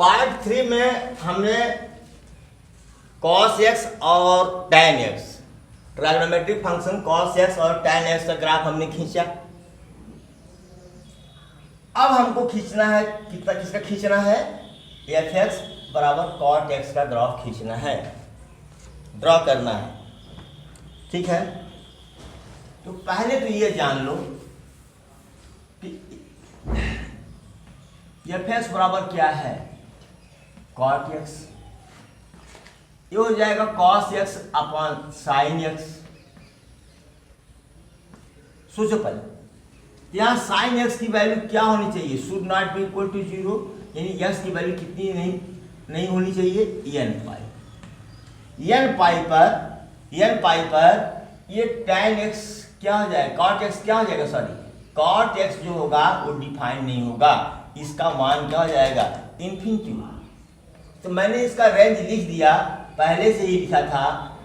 Part 3 में हमने cos x और tan x trigonometric function cos x और tan x का ग्राफ हमने खींचा। अब हमको खींचना है किसका खींचना है, fx बराबर cot x का ग्राफ खींचना है, ड्रॉ करना है। ठीक है, तो पहले तो ये जान लो कि fx बराबर क्या है, cot x, ये हो जाएगा cos x upon sin x। सोचो पहले यहाँ sin x की वैल्यू क्या होनी चाहिए, should not be equal to 0, यानी x की वैल्यू कितनी नहीं होनी चाहिए, n पाई पर ये tan x क्या हो जाएगा, cot x क्या हो जाएगा, सॉरी cot x जो होगा वो डिफाइन नहीं होगा, इसका मान क्या हो जाएगा, इन्फिनिटी। तो मैंने इसका रेंज लिख दिया, पहले से ही लिखा था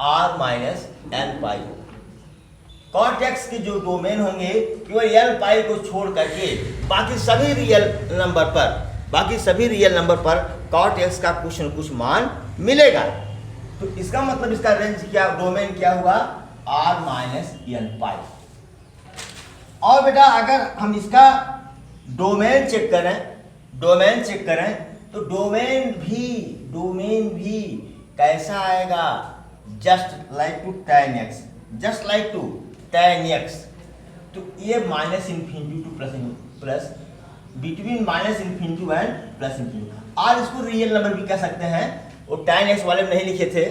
r माइनस एन पाई। cot x के जो डोमेन होंगे केवल एल पाई को छोड़ करके बाकी सभी रियल नंबर पर cot x का कुछ न कुछ मान मिलेगा। तो इसका मतलब इसका रेंज क्या, डोमेन क्या हुआ, r माइनस एन पाई। और बेटा अगर हम इसका डोमेन चेक करें तो डोमेन भी कैसा आएगा, just like to tan x। तो ये minus infinity to plus between minus infinity and plus infinity. और इसको रियल नंबर भी कह सकते हैं, वो tan x वाले में नहीं लिखे थे,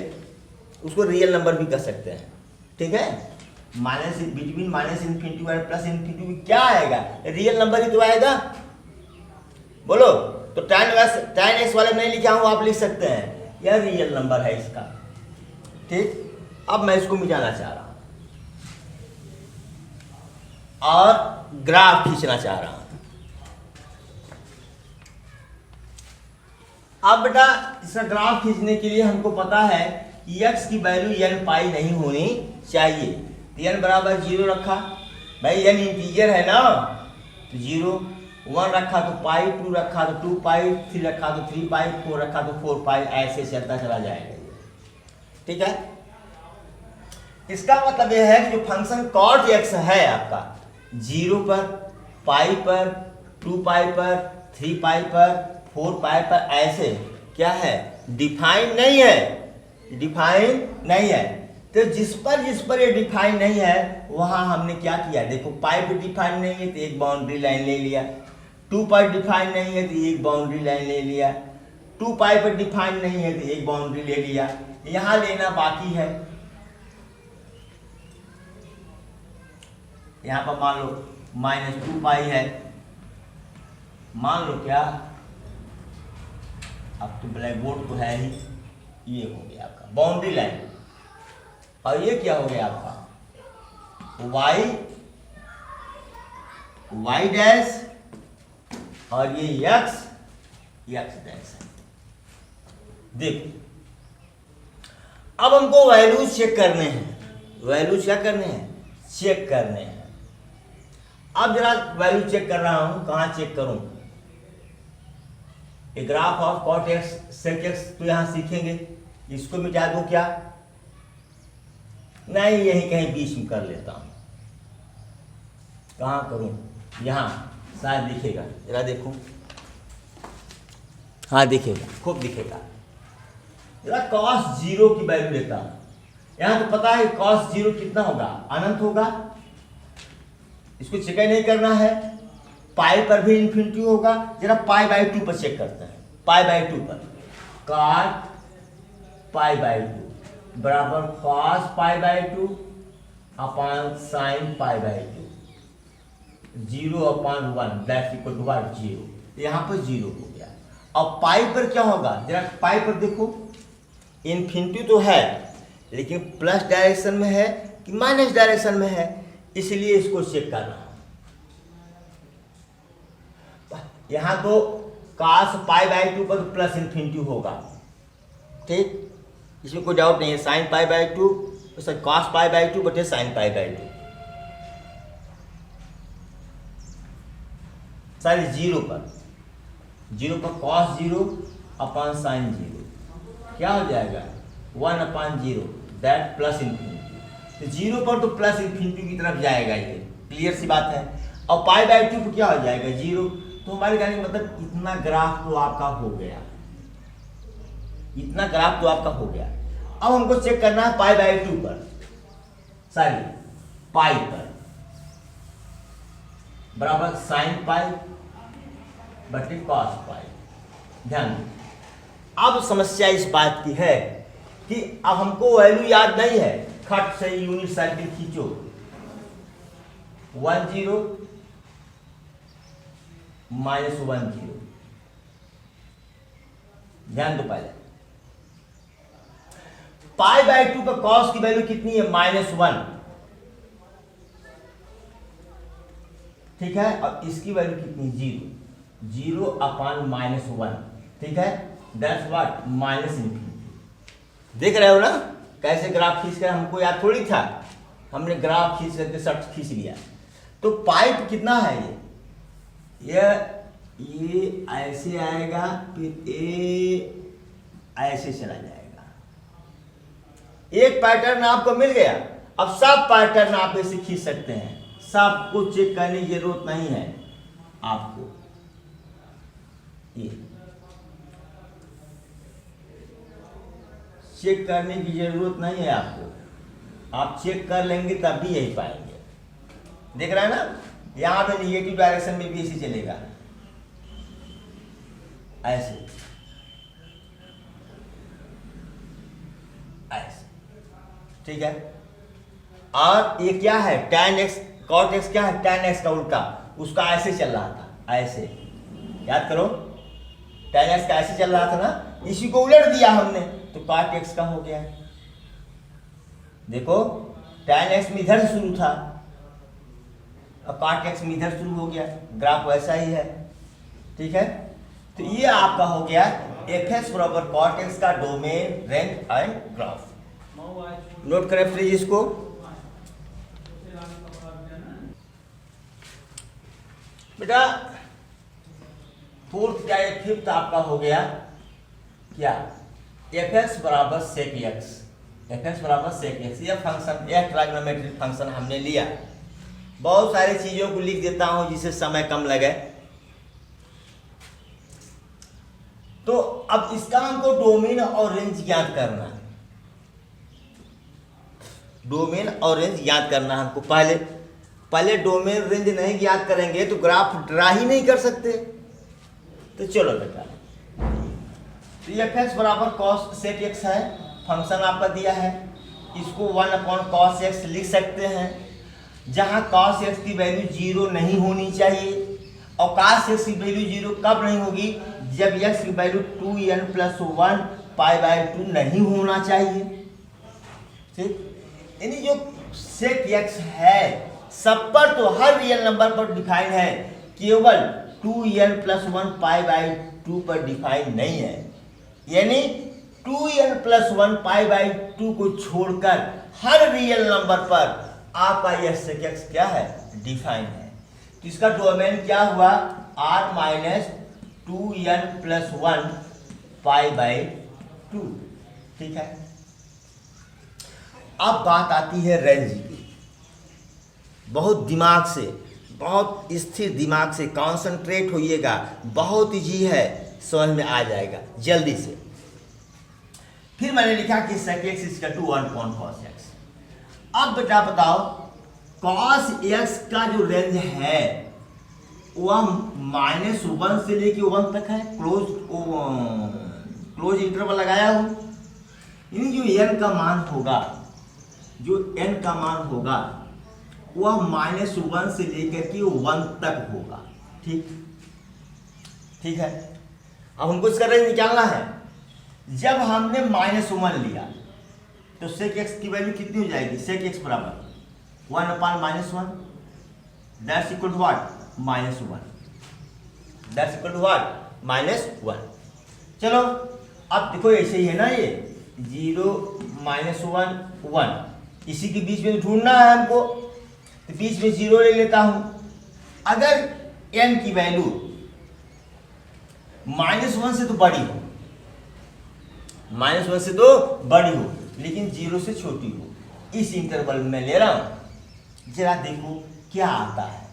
उसको रियल नंबर भी कह सकते हैं। ठीक है, between minus infinity and plus infinity क्या आएगा, रियल नंबर ही तो आएगा। बोलो, तो tan x वाले नहीं लिखा हूं, आप लिख सकते हैं, यह रियल नंबर है इसका। ठीक, अब मैं इसको मिटाना चाह रहा हूं और ग्राफ खींचना चाह रहा हूं। अब बेटा इसका ग्राफ खींचने के लिए हमको पता है कि x की वैल्यू n पाई नहीं होनी चाहिए। तो n बराबर 0 रखा, भाई n इंटीजर है ना, तो 0, 1 रखा तो पाई, 2 रखा तो 2 पाई, 3 रखा तो 3 पाई, 4 रखा तो 4 पाई, ऐसे चलता चला जाएगा। ठीक है, इसका मतलब यह है कि जो फंक्शन cot x है आपका 0 पर, पाई पर, 2 पाई पर, 3 पाई पर, 4 पाई पर, ऐसे क्या है, डिफाइन नहीं है। तो जिस पर ये डिफाइन नहीं है वहां हमने क्या किया, देखो पाई पर डिफाइन नहीं है तो एक बाउंड्री लाइन ले लिया, 2 पाई डिफाइन नहीं है तो एक बाउंड्री लाइन ले लिया, 2 पाई पर डिफाइन नहीं है तो एक बाउंड्री ले लिया। यहां लेना बाकी है, यहां पर मान लो -2 पाई है, मान लो क्या, अब तो ब्लैक बोर्ड तो है ही, ये हो गया आपका बाउंड्री लाइन। और ये क्या हो गया आपका y डैश, और ये x डैश है। देखो अब हमको वैल्यूज चेक करने हैं, अब जरा वैल्यू चेक कर रहा हूं, कहां चेक करूं, graph of cot x sec x, तो यहां सीखेंगे, इसको मिटा दूं क्या, नहीं यही कहीं बीच में कर लेता हूं, कहां करूं, यहां शायद दिखेगा, जरा देखो, हाँ दिखेगा, खूब दिखेगा। जरा cos 0 की वैल्यू लेता हूं, यहां तो पता है cos 0 कितना होगा, अनंत होगा, इसको चेक नहीं करना है। पाई पर भी इन्फिनिटी होगा, जरा π/2 पर चेक करते हैं, π/2 पर cot π/2 बराबर cos π/2 upon sin π/2, 0/1 that's equal to 0, यहां पर 0 हो गया। अब पाई पर क्या होगा, जरा पाई पर देखो, इन्फिनिटी तो है लेकिन प्लस डायरेक्शन में है कि माइनस डायरेक्शन में है, इसलिए इसको चेक करना। यहां तो cos π/2 पर प्लस इन्फिनिटी होगा, ठीक, इसमें कोई डाउट नहीं है। sin π/2 cos π/2 बटे sin π/2, सारे 0 पर 0 पर कॉस 0 अपॉन साइन 0, क्या हो जाएगा 1/0, दैट प्लस इन्फिनिटी। तो 0 पर तो प्लस इन्फिनिटी की तरफ जाएगा, ये क्लियर सी बात है। और π/2 पर क्या हो जाएगा 0। तो हमारे कहने का मतलब इतना ग्राफ तो आपका हो गया, इतना ग्राफ तो आपका हो गया। अब हमको चेक करना है π/2 पर, सॉरी पाई पर, बराबर साइन पाई बटे कॉस पाई। ध्यान दें, अब समस्या इस बात की है कि अब हमको वैल्यू याद नहीं है, खट से यूनिट सर्किल खींचो, 1 0 -1 0। ध्यान दो, पहले π/2 पर कॉस की वैल्यू कितनी है -1, ठीक है। और इसकी वैल्यू कितनी 0 0/-1, ठीक है, दैट्स व्हाट -इन्फिनिटी। देख रहे हो ना कैसे ग्राफ खींच कर, हमको याद थोड़ी था, हमने ग्राफ खींच करके शर्ट खींच लिया। तो पाइप कितना है ये ऐसे आएगा, फिर ये ऐसे चला जाएगा। एक पैटर्न आपको मिल गया। अब सब पैटर्न आप ऐसे खींच सकते हैं, सब कुछ चेक करने की जरूरत नहीं है आपको। ये चेक करने की जरूरत नहीं है आपको, आप चेक कर लेंगे तब भी यही पाएंगे। देख रहे हैं ना, यहां पे निगेटिव डायरेक्शन में भी ऐसे चलेगा, ऐसे ऐसे, ठीक है। और ये क्या है tan x cot x, क्या है tan x का उल्टा, उसका ऐसे चल रहा था, ऐसे याद करो, tan x का ऐसे चल रहा था ना, इसी को उलट दिया हमने तो cot x का हो गया। देखो tan x में इधर से शुरू था और cot x में इधर शुरू हो गया, ग्राफ वैसा ही है, ठीक है। तो ये आपका हो गया fx बराबर cot x का domain, range and graph. Note करें प्लीज इसको। बेटा फोर्थ या फिफ्थ आपका हो गया क्या, fx बराबर sec x, fx बराबर sec x। यह फंक्शन, यह ट्राइगोनोमेट्रिक फंक्शन हमने लिया। बहुत सारी चीजों को लिख देता हूं जिससे समय कम लगे। तो अब इसका हमको डोमेन और रेंज ज्ञात करना है, डोमेन और रेंज ज्ञात करना है हमको। पहले डोमेन रेंज नहीं ज्ञात करेंगे तो ग्राफ ड्रा ही नहीं कर सकते। तो चलो बेटा, तो fx बराबर cos sec x है, फंक्शन आपका दिया है, इसको 1/cos x लिख सकते हैं, जहां cos x की वैल्यू 0 नहीं होनी चाहिए। और cos x की वैल्यू 0 कब नहीं होगी, जब x की वैल्यू 2n+1 π/2 नहीं होना चाहिए, ठीक। यानी जो sec x है सब पर, तो हर रियल नंबर पर डिफाइन है, केवल 2n+1 π/2 पर डिफाइन नहीं है। यानी 2n+1 π/2 को छोड़कर हर रियल नंबर पर आपका यह sec x क्या है, डिफाइन है। तो इसका डोमेन क्या हुआ, r - 2n+1 π/2, ठीक है। अब बात आती है रेंज की। बहुत दिमाग से, बहुत स्थिर दिमाग से कॉन्सेंट्रेट होइएगा, बहुत इजी है, समझ में आ जाएगा जल्दी से। फिर मैंने लिखा कि sec x = 1/cos x। अब बेटा बताओ, cos x का जो रेंज है वह -1 से लेके 1 तक है, क्लोज इंटरवल लगाया हूं। यानी जो n का मान होगा, जो n का मान होगा वह -1 से लेकर के 1 तक होगा, ठीक, ठीक है। अब हमको इसका रेंज निकालना है। जब हमने -1 लिया तो sec x की वैल्यू कितनी हो जाएगी, sec x बराबर 1/-1, that's equal to what, -1, that's equal to what, -1। चलो अब देखो ऐसे ही है ना, ये 0 -1 1, इसी के बीच में ढूंढना है हमको, तो बीच में 0 ले लेता हूं। अगर n की वैल्यू -1 से तो बड़ी हो, -1 से तो बड़ी हो, लेकिन 0 से छोटी हो, इस इंटरवल में ले रहा हूं। जरा देखो क्या आता है।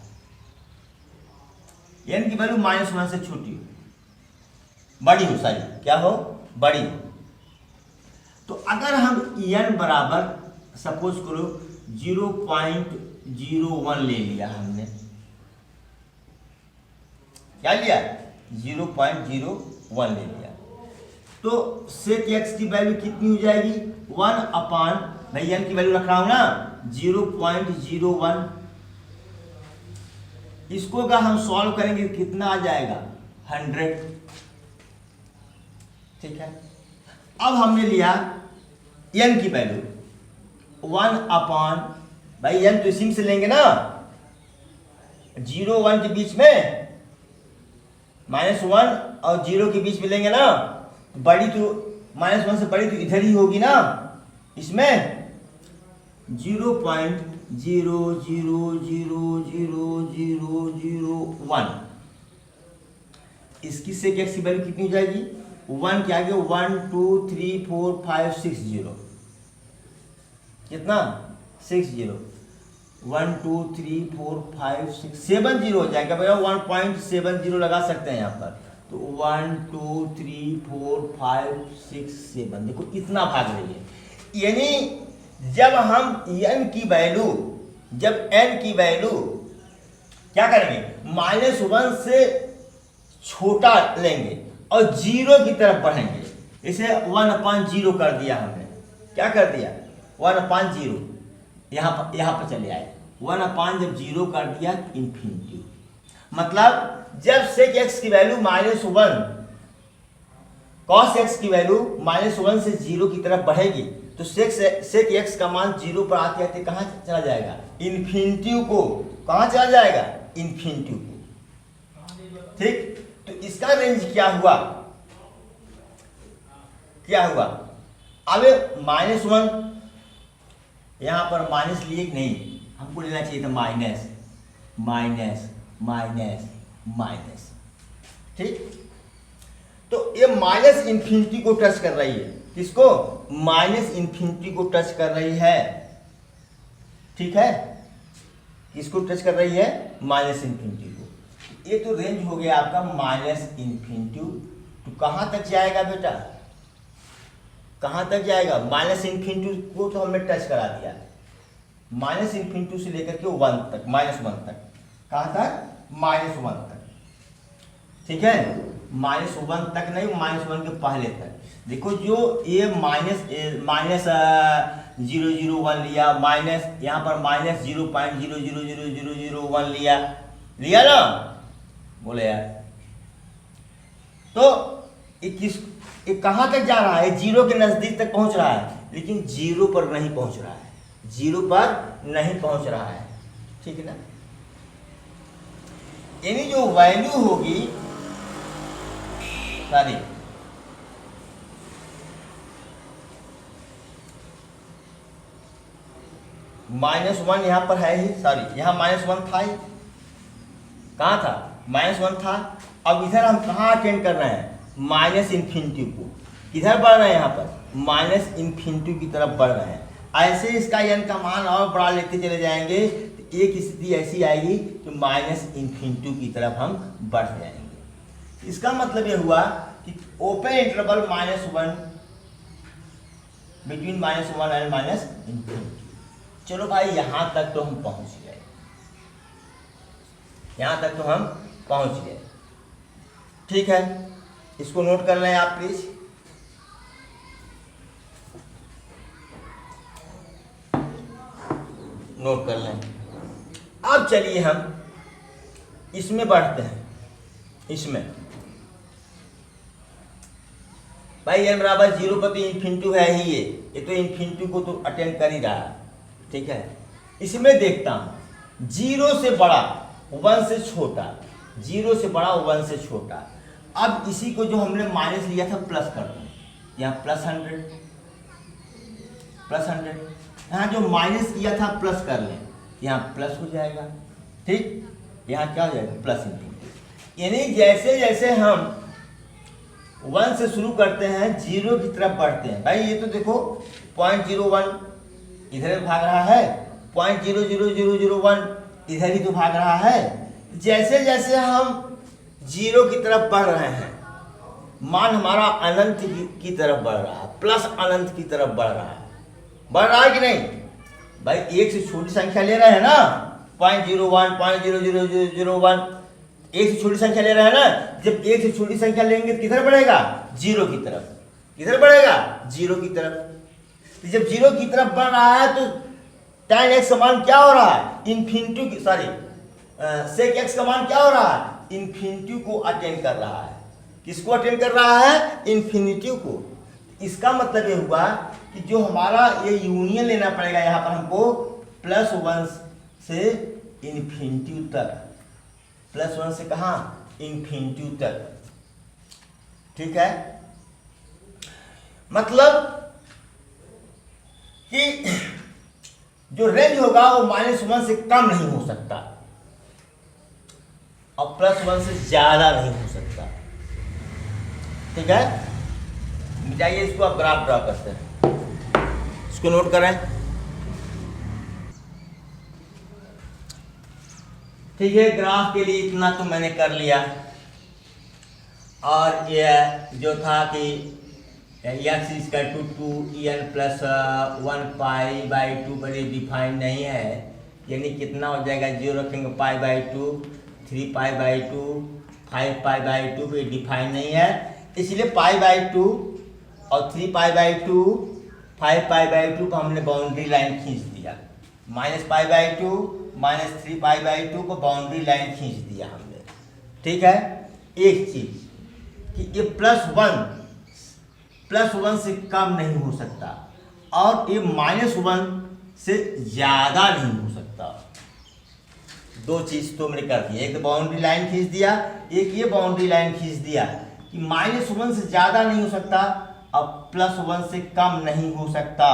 n की वैल्यू -1 से छोटी हो, बड़ी हो, सॉरी क्या हो, बड़ी हो। तो अगर हम n बराबर सपोज करो 0.01 ले लिया हमने, क्या लिया, 0.01 ले लिया, तो sec x की वैल्यू कितनी हो जाएगी, 1 अपान, भाई n की वैल्यू रख रहा हूं ना 0.01। इसको अगर हम सॉल्व करेंगे कितना आ जाएगा, 100। ठीक है, अब हमने लिया n की वैल्यू 1 अपान, भाई n तो इसी से लेंगे ना, 0-1 के बीच में, -1 और 0 के बीच में लेंगे ना, बड़ी तो -1 से बड़ी तो इधर ही होगी ना, इसमें 0.00000001। इसकी sec x की वैल्यू कितनी हो जाएगी, 1 के आगे 1 2 3 4 5 6 0, कितना 60, 1 2 3 4 5 6 7 0 हो जाएगा भैया, 1.70 लगा सकते हैं यहाँ पर। तो 1 2 3 4 5 6 7, देखो इतना भाग रही है। यानी जब हम n की वैल्यू, जब n की वैल्यू क्या करेंगे, -1 से छोटा लेंगे और 0 की तरफ बढ़ेंगे। इसे 1/0 कर दिया हमने, क्या कर दिया, 1/0, यहाँ पर चले आए, 1/0 कर दिया इन्फिनिटी। मतलब जब sec x की वैल्यू -1, cos x की वैल्यू -1 से 0 की तरफ बढ़ेगी, तो sec x का मान 0 पर आते आते कहाँ चला जाएगा, इन्फिनिटी को, कहाँ चला जाएगा, इन्फिनिटी को। ठीक, तो इसका रेंज क्या हुआ, क्या हुआ, अब -1 यहां पर माइनस लिए नहीं, हमको लेना चाहिए था माइनस माइनस माइनस माइनस। ठीक, तो ये माइनस इन्फिनिटी को टच कर रही है, किसको, माइनस इन्फिनिटी को टच कर रही है। ठीक है, किसको टच कर रही है, माइनस इन्फिनिटी को। ये तो रेंज हो गया आपका -इन्फिनिटी, तो कहां तक जाएगा बेटा, कहां तक जाएगा, -इन्फिनिटी को तो हमने टच करा दिया, -इन्फिनिटी से लेकर के 1 तक, -1 तक, कहां तक, -1 तक। ठीक है, -1 तक नहीं, -1 के पहले तक। देखो जो ये -0.001 लिया, माइनस यहाँ पर -0.000001 लिया ना, बोले यार, तो ये कहाँ तक जा रहा है, 0 के नजदीक तक पहुंच रहा है, लेकिन 0 पर नहीं पहुंच रहा है, 0 पर नहीं पहुंच रहा है। ठीक है ना, यानी जो वैल्यू होगी, सॉरी -1 यहां पर है ही, सॉरी यहाँ -1 था ही, कहाँ था, -1 था। अब इधर हम कहाँ अटेंड कर रहे हैं, -इन्फिनिटी को, किधर बढ़ रहे हैं, यहाँ पर -इन्फिनिटी की तरफ बढ़ रहे हैं। ऐसे इसका n का मान और बढ़ा लेते चले जाएंगे, तो एक स्थिति ऐसी आएगी तो -इन्फिनिटी की तरफ हम बढ़ जाएंगे। इसका मतलब यह हुआ कि open interval -1, between -1 and -infinity. चलो भाई यहां तक तो हम पहुंच गए, यहां तक तो हम पहुंच गए। ठीक है, इसको नोट कर लें आप प्लीज। नोट कर लें। अब चलिए हम इसमें बढ़ते हैं, इसमें भाई n बराबर 0 पर तो इन्फिनिटी है ही, ये तो इन्फिनिटी को तो अटेंड कर ही रहा है। ठीक है, इसमें देखता हूं 0 से बड़ा 1 से छोटा, 0 से बड़ा 1 से छोटा। अब इसी को जो हमने माइनस लिया था प्लस कर दो, यहाँ +100, यहाँ जो माइनस किया था प्लस कर लें, यहाँ प्लस हो जाएगा। ठीक, यहाँ क्या हो जाएगा, +इन्फिनिटी। यानी जैसे जैसे हम 1 से शुरू करते हैं, 0 की तरफ बढ़ते हैं। भाई ये तो देखो 0.01 इधर भाग रहा है, 0.00001 इधर ही तो भाग रहा है। जैसे जैसे हम 0 की तरफ बढ़ रहे हैं, मान हमारा अनंत की तरफ बढ़ रहा है, प्लस अनंत की तरफ बढ़ रहा है। बढ़ रहा है कि नहीं भाई? 1 से छोटी संख्या ले रहे हैं ना, 0.01 0.00001, 1 से छोटी संख्या ले रहे हैं ना। जब 1 से छोटी संख्या लेंगे तो किधर बढ़ेगा? 0 की तरफ। किधर बढ़ेगा? 0 की तरफ। तो जब 0 की तरफ बढ़ रहा है तो tan x का मान क्या हो रहा है? इन्फिनिटी की, सॉरी sec x का मान क्या हो रहा है? इन्फिनिटी को अटेंड कर रहा है। किसको अटेंड कर रहा है? इन्फिनिटी को। इसका मतलब ये हुआ कि जो हमारा ये यूनियन लेना पड़ेगा यहाँ पर हमको, +1 से इन्फिनिटी तक। +1 से कहाँ? इन्फिनिटी तक। ठीक है, मतलब कि जो रेंज होगा वो -1 से कम नहीं हो सकता और +1 से ज्यादा नहीं हो सकता। ठीक है, मिटाइए इसको, आप ग्राफ ड्रा करते हैं, इसको नोट करें। ठीक है, ग्राफ के लिए इतना तो मैंने कर लिया। और यह जो था कि x = 2en + 1π/2 पर ये डिफाइन नहीं है, यानी कितना हो जाएगा? 0 रखेंगे π/2, 3π/2, 5π/2 पे डिफाइन नहीं है, इसलिए π/2 और 3π/2, 5π/2 पर हमने बाउंड्री लाइन खींच दिया। -π/2 -3π/2 को बाउंड्री लाइन खींच दिया हमने। ठीक है, एक चीज कि ये +1 से कम नहीं हो सकता और ये -1 से ज्यादा नहीं हो सकता। दो चीज तो मैंने कर दी, एक तो बाउंड्री लाइन खींच दिया, एक ये बाउंड्री लाइन खींच दिया कि -1 से ज्यादा नहीं हो सकता और +1 से कम नहीं हो सकता।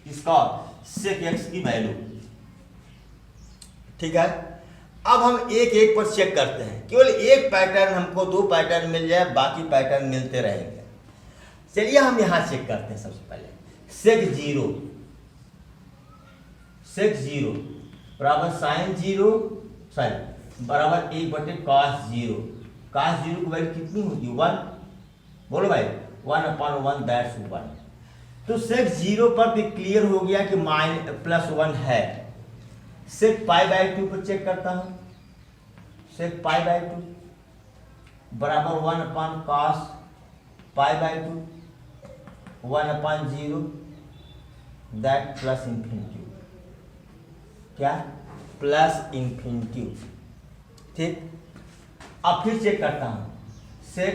इसका sec x की वैल्यू। ठीक है, अब हम एक एक पर चेक करते हैं। केवल एक पैटर्न, हमको 2 पैटर्न मिल जाए, बाकी पैटर्न मिलते रहेंगे। चलिए हम यहां चेक करते हैं। सबसे पहले sec 0 बराबर sin 0 बराबर 1/cos 0। cos 0 की वैल्यू कितनी होगी? 1। बोलो भाई, 1/1, दैट्स 1। तो sec 0 पर भी क्लियर हो गया कि +1 है। sec π/2 पर चेक करता हूं। sec π/2 बराबर 1/cos π/2, 1/0, दैट +∞। क्या? +∞। ठीक, अब फिर चेक करता हूं। sec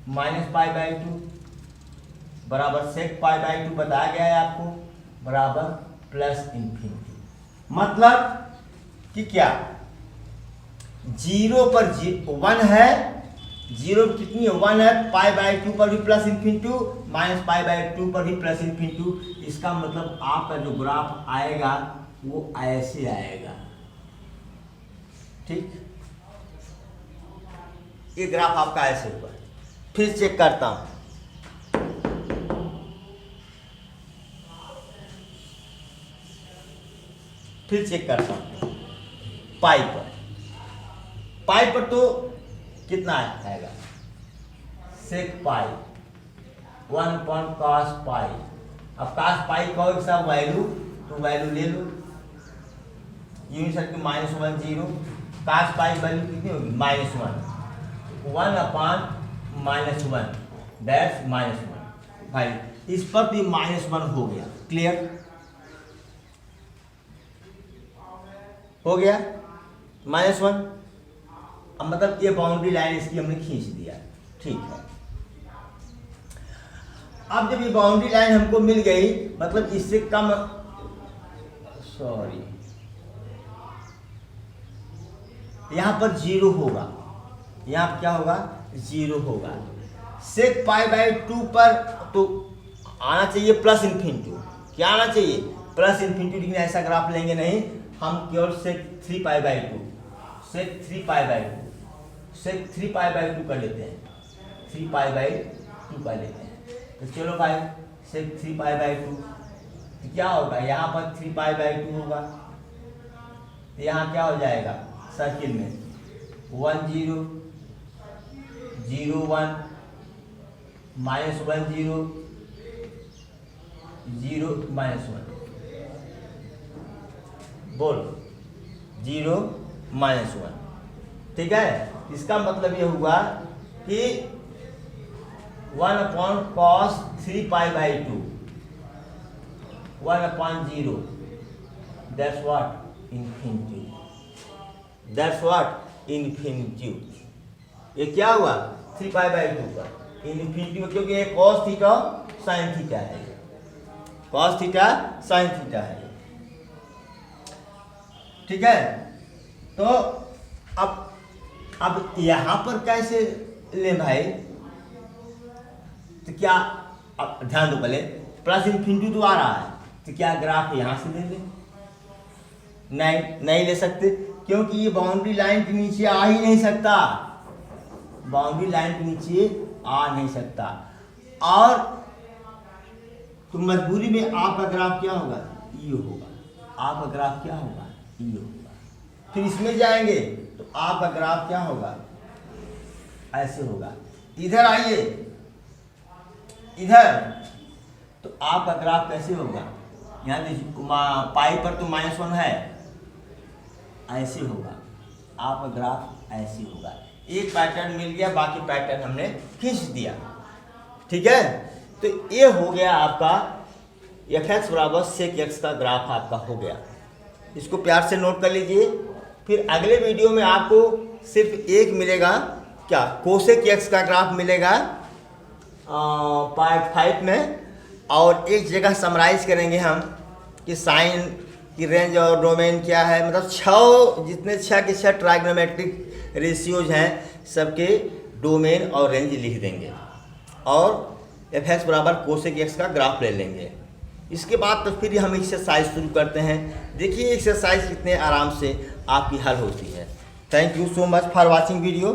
-π/2 बराबर sec π/2 बताया गया है आपको, बराबर +∞। मतलब कि क्या? 0 पर 1 है, 0 कितनी है? 1 है। π/2 पर भी +∞, -π/2 पर भी +∞। इसका मतलब आपका जो ग्राफ आएगा वो ऐसे आएगा। ठीक, ये ग्राफ आपका ऐसे हुआ। फिर चेक करता हूं। फिर चेक करता हूं पाई पर तो कितना आएगा? sec π 1/cos π। अब cos π का सब वैल्यू, तो वैल्यू ले लो। यूनिट सर्किल -1 0, cos π की वैल्यू कितनी होगी? -1, 1/-1, दैट्स -1। भाई इस पर भी -1 हो गया। क्लियर हो गया? -1। अब मतलब ये बाउंड्री लाइन इसकी हमने खींच दिया। ठीक है, अब जब ये बाउंड्री लाइन हमको मिल गई, मतलब इससे कम, सॉरी, यहां पर 0 होगा। यहां क्या होगा? 0 होगा। sec π/2 पर तो आना चाहिए +∞। क्या आना चाहिए? +∞, लेकिन ऐसा ग्राफ लेंगे नहीं हम, केवल sec 3π/2, sec 3π/2 सेक 3π/2 कर लेते हैं, 3π/2 कर लेते हैं। तो चलो भाई सेक 3π/2 तो क्या होगा, यहाँ पर 3π/2 होगा, तो यहाँ क्या हो जाएगा सर्किल में 1 0 0 1 -1 0 0 -1 बोल 0 -1। ठीक है, इसका मतलब ये हुआ कि 1/cos 3π/2 1/0 that's what infinity, that's what infinity. ये क्या हुआ 3π/2 का इन्फिनिटी, क्योंकि ये cos थीटा sin थीटा है, cos थीटा sin थीटा है। ठीक है, तो अब यहाँ पर कैसे ले भाई, तो क्या अब ध्यान दो पहले, प्लस इन्फिनिटी तो आ रहा है, तो क्या ग्राफ यहाँ से ले लें? नहीं ले सकते, क्योंकि ये बाउंड्री लाइन के नीचे आ ही नहीं सकता, बाउंड्री लाइन के नीचे आ नहीं सकता। और तो मजबूरी में आपका ग्राफ क्या होगा, ये होगा, आपका ग्राफ क्या होगा, ये होगा। फिर इसमें जाएंगे तो आपका ग्राफ क्या होगा, ऐसे होगा। इधर आइए, इधर तो आपका ग्राफ कैसे होगा, यहाँ देखिए पाई पर तो -1 है, ऐसे होगा आपका ग्राफ, ऐसे होगा। एक पैटर्न मिल गया, बाकी पैटर्न हमने खींच दिया। ठीक है, तो ये हो गया आपका fx बराबर sec x का ग्राफ आपका हो गया। इसको प्यार से नोट कर लीजिए। फिर अगले वीडियो में आपको सिर्फ एक मिलेगा, क्या कोसेक x का ग्राफ मिलेगा पार्ट 5 में, और एक जगह समराइज करेंगे हम कि साइन की रेंज और डोमेन क्या है, मतलब 6 जितने 6 के 6 ट्राइग्नोमेट्रिक रेशियोज हैं सबके डोमेन और रेंज लिख देंगे, और fx बराबर कोसेक x का ग्राफ ले लेंगे। इसके बाद तो फिर हम एक्सरसाइज शुरू करते हैं। देखिए एक्सरसाइज कितने आराम से आपकी हल होती है। Thank you so much for watching video.